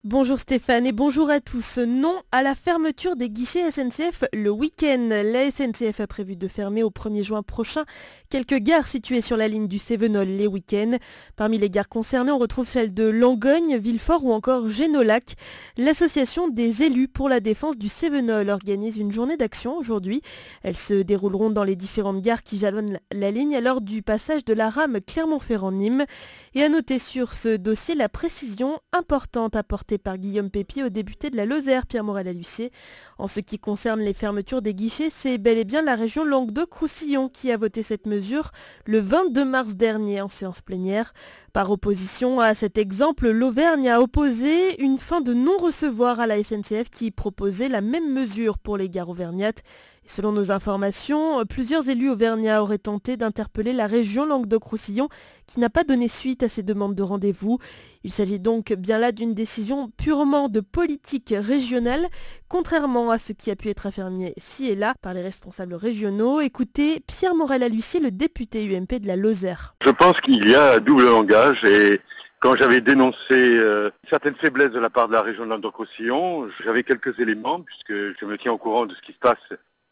Bonjour Stéphane et bonjour à tous. Non à la fermeture des guichets SNCF le week-end. La SNCF a prévu de fermer au 1er juin prochain quelques gares situées sur la ligne du Cévenol les week-ends. Parmi les gares concernées, on retrouve celles de Langogne, Villefort ou encore Génolac. L'association des élus pour la défense du Cévenol organise une journée d'action aujourd'hui. Elles se dérouleront dans les différentes gares qui jalonnent la ligne à l'heure du passage de la rame Clermont-Ferrand-Nîmes. Et à noter sur ce dossier la précision importante apportée par Guillaume Pépi au député de la Lozère, Pierre Morel-a-L'Huissier. En ce qui concerne les fermetures des guichets, c'est bel et bien la région Languedoc-Roussillon qui a voté cette mesure le 22 mars dernier en séance plénière. Par opposition à cet exemple, l'Auvergne a opposé une fin de non-recevoir à la SNCF qui proposait la même mesure pour les gares auvergnates. Et selon nos informations, plusieurs élus auvergnats auraient tenté d'interpeller la région Languedoc-Roussillon qui n'a pas donné suite à ces demandes de rendez-vous. Il s'agit donc bien là d'une décision purement de politique régionale, contrairement à ce qui a pu être affirmé ci et là par les responsables régionaux. Écoutez Pierre Morel-a-L'Huissier, le député UMP de la Lozère. Je pense qu'il y a un double langage et quand j'avais dénoncé certaines faiblesses de la part de la région de Languedoc-Roussillon, j'avais quelques éléments puisque je me tiens au courant de ce qui se passe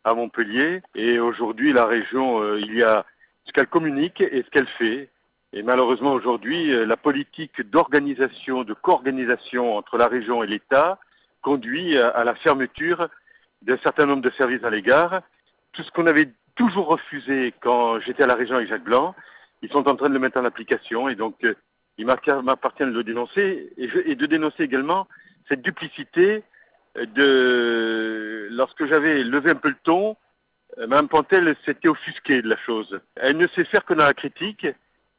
à Montpellier. Et aujourd'hui, la région, il y a ce qu'elle communique et ce qu'elle fait. Et malheureusement, aujourd'hui, la politique d'organisation, de co-organisation entre la région et l'État conduit à la fermeture d'un certain nombre de services à l'égard. Tout ce qu'on avait toujours refusé quand j'étais à la région avec Jacques Blanc, ils sont en train de le mettre en application. Et donc, il m'appartient de le dénoncer et de dénoncer également cette duplicité lorsque j'avais levé un peu le ton, Mme Pantel s'était offusquée de la chose. Elle ne sait faire que dans la critique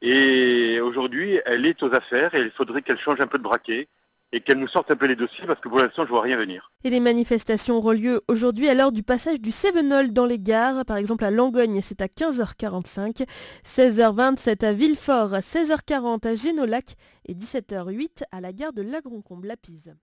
et aujourd'hui elle est aux affaires et il faudrait qu'elle change un peu de braquet et qu'elle nous sorte un peu les dossiers parce que pour l'instant je vois rien venir. Et les manifestations auront lieu aujourd'hui à l'heure du passage du Cévenol dans les gares. Par exemple à Langogne c'est à 15h45, 16h27 à Villefort, 16h40 à Génolac et 17h08 à la gare de Lagron-Combe-Lapise.